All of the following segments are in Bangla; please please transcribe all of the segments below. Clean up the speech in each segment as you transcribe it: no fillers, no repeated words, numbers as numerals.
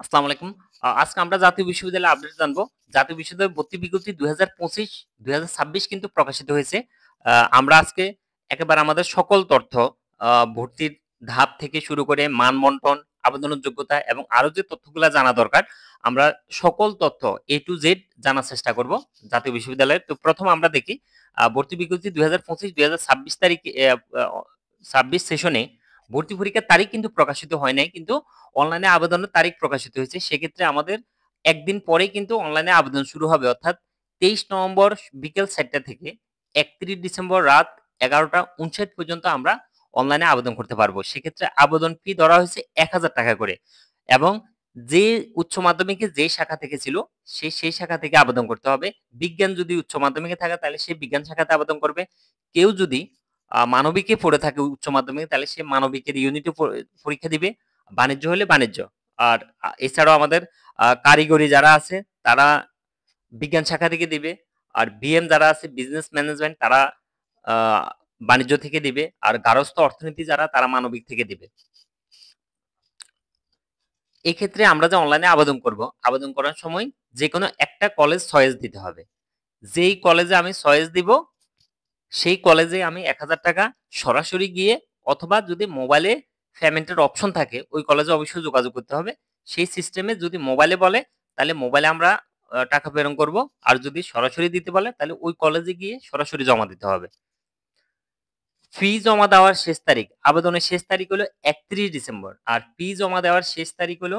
আসসালামু আলাইকুম। আজকে আমরা জাতীয় বিশ্ববিদ্যালয়ের আপডেট জানবো। জাতীয় বিশ্ববিদ্যালয় ভর্তি বিজ্ঞপ্তি ২০২৫-২০২৬ কিন্তু প্রকাশিত হয়েছে। আমরা আজকে একেবারে আমাদের সকল তথ্য ভর্তির ধাপ থেকে শুরু করে মান বন্টন, আবেদনের যোগ্যতা এবং আরো যে তথ্যগুলা জানা দরকার, আমরা সকল তথ্য A to Z জানার চেষ্টা করব জাতীয় বিশ্ববিদ্যালয়ের। তো প্রথম আমরা দেখি ভর্তি বিজ্ঞপ্তি ২০২৫-২০২৬ তারিখে ২৬ সেশনে ভর্তি পরীক্ষার তারিখ কিন্তু প্রকাশিত হয় নাই, কিন্তু অনলাইনে আবেদনের তারিখ প্রকাশিত হয়েছে। সেক্ষেত্রে আমাদের একদিন পরেই কিন্তু অনলাইনে আবেদন শুরু হবে, অর্থাৎ ২৩ নভেম্বর বিকেল ৪টা থেকে ৩১ ডিসেম্বর রাত ১১টা ৫৯ পর্যন্ত আমরা অনলাইনে আবেদন করতে পারবো। সেক্ষেত্রে আবেদন ফি ধরা হয়েছে ১,০০০ টাকা করে, এবং যে উচ্চ মাধ্যমিকে যে শাখা থেকে ছিল সেই শাখা থেকে আবেদন করতে হবে। বিজ্ঞান যদি উচ্চ মাধ্যমিকে থাকে তাহলে সে বিজ্ঞান শাখাতে আবেদন করবে। কেউ যদি মানবিকে পড়ে থাকে উচ্চ মাধ্যমিকে তাহলে সে মানবিকের ইউনিটে পরীক্ষা দিবে। বাণিজ্য হলে বাণিজ্য। আর এছাড়াও আমাদের কারিগরি যারা আছে তারা বিজ্ঞান শাখা থেকে দিবে। আর বিএম যারা আছে বিজনেস ম্যানেজমেন্ট তারা আ বাণিজ্য থেকে দিবে। আর গার্হস্থ্য অর্থনীতি যারা তারা মানবিক থেকে দিবে। এক্ষেত্রে আমরা যে অনলাইনে আবেদন করব, আবেদন করার সময় যেকোনো একটা কলেজ চয়েস দিতে হবে। যেই কলেজে আমি চয়েস দিব সেই কলেজে আমি ১,০০০ টাকা সরাসরি গিয়ে, অথবা যদি মোবাইলে পেমেন্টের অপশন থাকে ওই কলেজে অবশ্যই যোগাযোগ করতে হবে। সেই সিস্টেমে যদি মোবাইলে বলে তাহলে মোবাইলে আমরা টাকা প্রেরণ করব। আর যদি সরাসরি দিতে বলে তাহলে ওই কলেজে গিয়ে সরাসরি জমা দিতে হবে। ফি জমা দেওয়ার শেষ তারিখ, আবেদনের শেষ তারিখ হলো ৩১ ডিসেম্বর। আর ফি জমা দেওয়ার শেষ তারিখ হলো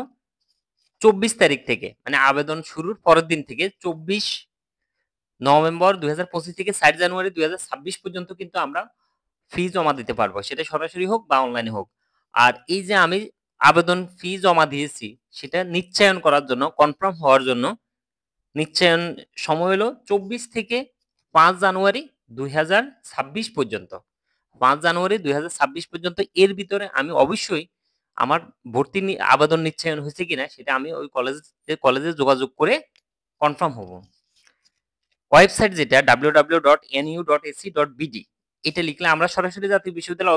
২৪ তারিখ থেকে, মানে আবেদন শুরুর পরের দিন থেকে ২৪ নভেম্বর ২০২৫ থেকে ৪ জানুয়ারি ২০২৬ পর্যন্ত কিন্তু আমরা ফি জমা দিতে পারবো, সেটা সরাসরি হোক বা অনলাইনে হোক। আর এই যে আমি আবেদন ফি জমা দিয়েছি সেটা নিশ্চয়ন করার জন্য, কনফার্ম হওয়ার জন্য নিশ্চয়ন সময় হলো ২৪ থেকে ৫ জানুয়ারি ২০২৬ পর্যন্ত। ৫ জানুয়ারি ২০২৬ পর্যন্ত এর ভিতরে আমি অবশ্যই আমার ভর্তি আবেদন নিশ্চয়ন হয়েছে কিনা সেটা আমি ওই কলেজে যোগাযোগ করে কনফার্ম হব। ওয়েবসাইট যেটা www.nu.ac.bd, এটা লিখলে আমরা সরাসরি জাতীয় বিশ্ববিদ্যালয়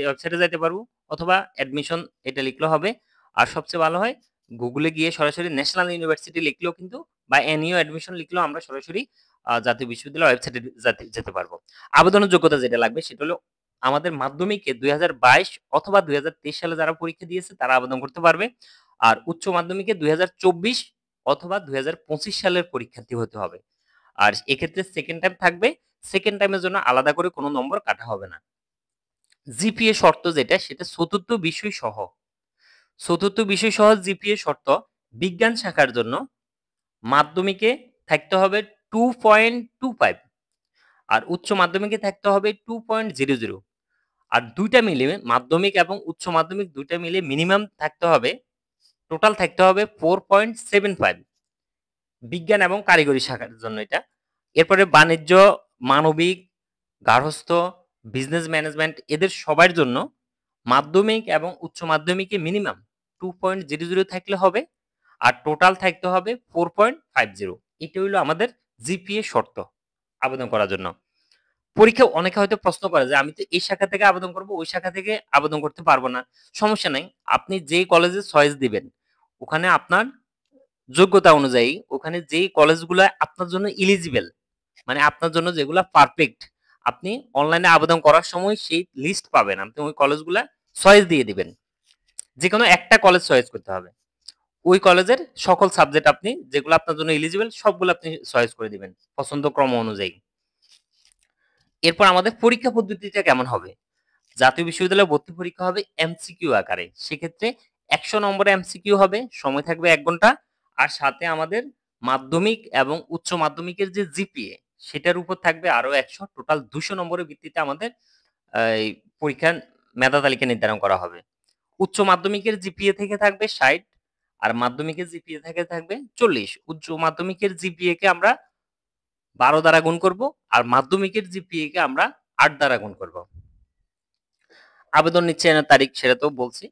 ওয়েবসাইটে যাইতে পারবো, অথবা অ্যাডমিশন এটা লিখলে হবে। আর সবচেয়ে ভালো হয় গুগলে গিয়ে সরাসরি ন্যাশনাল ইউনিভার্সিটি লিখলেও কিন্তু, বা এনইউ অ্যাডমিশন লিখলেও আমরা সরাসরি জাতীয় বিশ্ববিদ্যালয় ওয়েবসাইটে যেতে পারবো। আবেদনের যোগ্যতা যেটা লাগবে সেটা হলো আমাদের মাধ্যমিকে ২০২২ অথবা ২০২৩ সালে যারা পরীক্ষা দিয়েছে তারা আবেদন করতে পারবে। আর উচ্চ মাধ্যমিকে ২০২৪ অথবা ২০২৫ সালের পরীক্ষার্থী হতে হবে। আর এক্ষেত্রে সেকেন্ড টাইম থাকবে। সেকেন্ড টাইমের জন্য আলাদা করে কোনো নম্বর কাটা হবে না। জিপিএ শর্ত যেটা সেটা চতুর্থ বিষয় সহ জিপিএ শর্ত বিজ্ঞান শাখার জন্য মাধ্যমিকে থাকতে হবে 2.25, আর উচ্চ মাধ্যমিকে থাকতে হবে 2.00। আর দুইটা মিলে মাধ্যমিক এবং উচ্চ মাধ্যমিক দুইটা মিলে মিনিমাম থাকতে হবে, টোটাল থাকতে হবে 4.75 বিজ্ঞান এবং কারিগরি শাখার জন্য এটা। এরপরে বাণিজ্য, মানবিক, গার্হস্থ্য, বিজনেস ম্যানেজমেন্ট এদের সবার জন্য মাধ্যমিক এবং উচ্চ মাধ্যমিকে মিনিমাম 2.00 থাকলে হবে, আর টোটাল থাকতে হবে 4.50। এটা হইলো আমাদের জিপিএ শর্ত আবেদন করার জন্য। পরীক্ষায় অনেকে হয়তো প্রশ্ন করে যে আমি তো এই শাখা থেকে আবেদন করব, ওই শাখা থেকে আবেদন করতে পারবো না। সমস্যা নাই, আপনি যেই কলেজে চয়েস দিবেন ওখানে আপনার যোগ্যতা অনুযায়ী ওখানে যেই কলেজগুলো আপনার জন্য এলিজিবল, মানে আপনার জন্য যেগুলা পারফেক্ট, আপনি অনলাইনে আবেদন করার সময় সেই লিস্ট পাবেন। আপনি ওই কলেজগুলা চয়েস দিয়ে দিবেন। যেকোনো একটা কলেজ চয়েস করতে হবে। ওই কলেজের সকল সাবজেক্ট আপনি যেগুলো আপনার জন্য এলিজিবল সবগুলো আপনি চয়েস করে দিবেন পছন্দ ক্রম অনুযায়ী। এরপর আমাদের পরীক্ষা পদ্ধতিটা কেমন হবে? জাতীয় বিশ্ববিদ্যালয়ে ভর্তি পরীক্ষা হবে এমসিকিউ আকারে। সেক্ষেত্রে ১০০ নম্বরে এমসিকিউ হবে, সময় থাকবে ১ ঘন্টা। আর সাথে আমাদের মাধ্যমিক এবং উচ্চ মাধ্যমিকের যে জিপিএ সেটার উপর থাকবে আরো ১০০, টোটাল ২০০ নম্বরের ভিত্তিতে আমাদের এই পরীক্ষার মেধা তালিকা নির্ধারণ করা হবে। উচ্চ মাধ্যমিকের জিপিএ থেকে থাকবে ৬০, আর মাধ্যমিকের জিপিএ থেকে থাকবে ৪০। উচ্চ মাধ্যমিকের জিপিএ কে আমরা ১২ দ্বারা গুণ করব, আর মাধ্যমিকের জিপিএ কে আমরা ৮ দ্বারা গুণ করব। আবেদন নিশ্চয়নের তারিখ সেটা তো বলছি।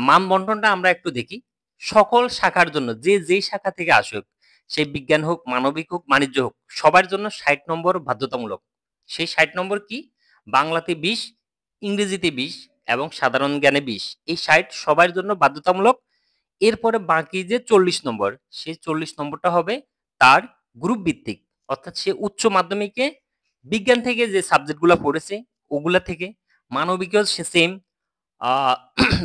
মান বন্টনটা আমরা একটু দেখি। সকল শাখার জন্য যেই শাখা থেকে আসুক, সে বিজ্ঞান হোক, মানবিক হোক, বাণিজ্য হোক, সবার জন্য ৬০ নম্বর বাধ্যতামূলক। সেই ৬০ নম্বর কি? বাংলাতে ২০, ইংরেজিতে ২০ এবং সাধারণ জ্ঞানে ২০। এই ৬০ সবার জন্য বাধ্যতামূলক। এরপরে বাকি যে 40 নম্বর, সেই 40 নম্বরটা হবে তার গ্রুপ ভিত্তিক। অর্থাৎ সে উচ্চ মাধ্যমিকে বিজ্ঞান থেকে যে সাবজেক্টগুলা পড়েছে ওগুলা থেকে, মানবিকেও সে সেম,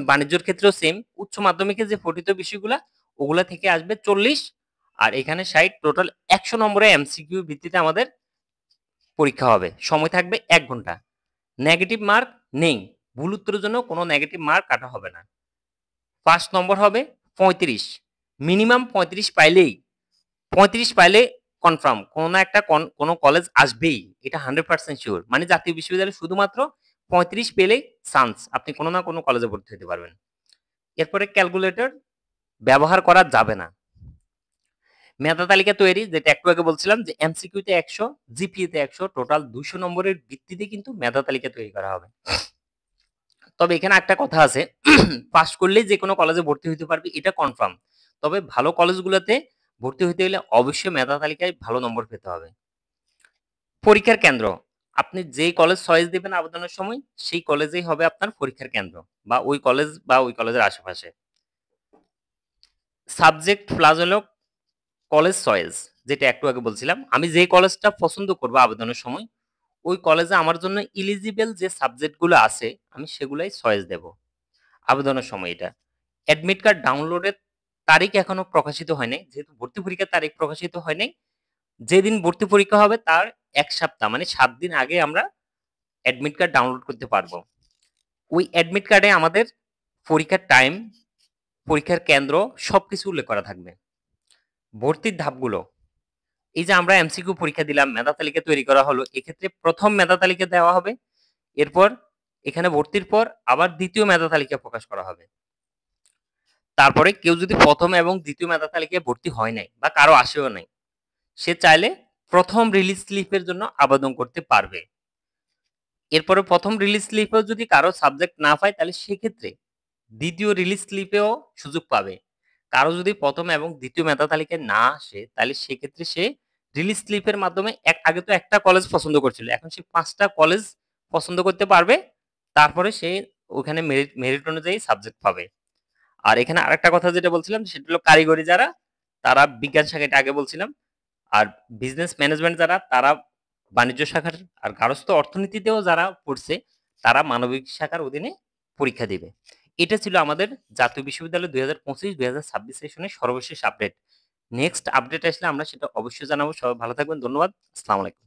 বাণিজ্যের ক্ষেত্রেও সেম, উচ্চ মাধ্যমিকে যে পঠিত বিষয়গুলা ওগুলা থেকে আসবে 40, আর এখানে 60, টোটাল 100 নম্বরে এমসিকিউ ভিত্তিতে আমাদের পরীক্ষা হবে। সময় থাকবে 1 ঘন্টা। নেগেটিভ মার্ক নেই, ভুল উত্তরের জন্য কোনো নেগেটিভ মার্ক কাটা হবে না। ফার্স্ট নম্বর হবে 35, মিনিমাম 35 পাইলেই, 35 পাইলে কনফার্ম কোনো না একটা কোনো কলেজ আসবেই, এটা 100% শিওর। মানে জাতীয় বিশ্ববিদ্যালয়ে শুধুমাত্র 35 পেলেই চান্স আপনি কোনো না কোনো কলেজে ভর্তি হতে পারবেন। এরপরে ক্যালকুলেটর ব্যবহার করা যাবে না। মেধা তালিকা তৈরি, যেটা একটু আগে বলছিলাম যে এমসিকিউতে 100, জিপিএতে 100, টোটাল 200 নম্বরের ভিত্তিতে কিন্তু মেধা তালিকা তৈরি করা হবে। তবে এখানে একটা কথা আছে, পাস করলেই যে কোনো কলেজে ভর্তি হতে পারবে এটা কনফার্ম। তবে ভালো কলেজগুলোতে ভর্তি হতে হলে অবশ্যই মেধা তালিকায় ভালো নম্বর পেতে হবে। পরীক্ষার কেন্দ্র, আপনি যেই কলেজ চয়েস দিবেন আবেদনের সময় সেই কলেজেই হবে আপনার পরীক্ষার কেন্দ্র, বা ওই কলেজ বা ওই কলেজের আশেপাশে। সাবজেক্ট প্লাস হলো কলেজ চয়েস, যেটা একটু আগে বলছিলাম, আমি যে কলেজটা পছন্দ করব আবেদনের সময় ওই কলেজে আমার জন্য ইলিজিবল যে সাবজেক্টগুলো আছে আমি সেগুলাই চয়েস দেব আবেদনের সময়। এটা অ্যাডমিট কার্ড ডাউনলোডের তারিখ এখনো প্রকাশিত হয় নাই, যেহেতু ভর্তি পরীক্ষার তারিখ প্রকাশিত হয় নাই, যেদিন ভর্তি পরীক্ষা হবে তার 1 সপ্তাহ মানে 7 দিন আগে আমরা অ্যাডমিট কার্ড ডাউনলোড করতে পারবো। ওই অ্যাডমিট কার্ডে আমাদের পরীক্ষার টাইম, পরীক্ষার কেন্দ্র সবকিছু উল্লেখ করা থাকবে। ভর্তির ধাপগুলো, এই যে আমরা এমসিকিউ পরীক্ষা দিলাম, মেধা তালিকা তৈরি করা হলো, এক্ষেত্রে প্রথম মেধা তালিকা দেওয়া হবে, এরপর এখানে ভর্তির পর আবার দ্বিতীয় মেধা তালিকা প্রকাশ করা হবে। তারপরে কেউ যদি প্রথম এবং দ্বিতীয় মেধা তালিকায় ভর্তি হয় নাই বা কারো আসেও নাই, সে চাইলে প্রথম রিলিজ স্লিপের জন্য আবেদন করতে পারবে। এরপরে প্রথম রিলিজ স্লিপেও যদি কারো সাবজেক্ট না পায় তাহলে সেক্ষেত্রে দ্বিতীয় রিলিজ স্লিপেও সুযোগ পাবে। কারো যদি প্রথম এবং দ্বিতীয় মেধা তালিকায় না আসে তাহলে সেক্ষেত্রে সে রিলিজ স্লিপের মাধ্যমে আগে তো একটা কলেজ পছন্দ করছিল, এখন সে 5টা কলেজ পছন্দ করতে পারবে, তারপরে সে ওখানে মেরিট অনুযায়ী সাবজেক্ট পাবে। আর এখানে আরেকটা কথা যেটা বলছিলাম সেটা হলো কারিগরি যারা, তারা বিজ্ঞান শাখাটা আগে বলছিলাম, আর বিজনেস ম্যানেজমেন্ট যারা তারা বাণিজ্য শাখার, আর গার্হস্থ্য অর্থনীতিতেও যারা পড়ছে তারা মানবিক শাখার অধীনে পরীক্ষা দিবে। এটা ছিল আমাদের জাতীয় বিশ্ববিদ্যালয় 2025-2026 সেশনের সর্বশেষ আপডেট। নেক্সট আপডেট আসলে আমরা সেটা অবশ্যই জানাবো। সবাই ভালো থাকবেন, ধন্যবাদ, আসসালামু আলাইকুম।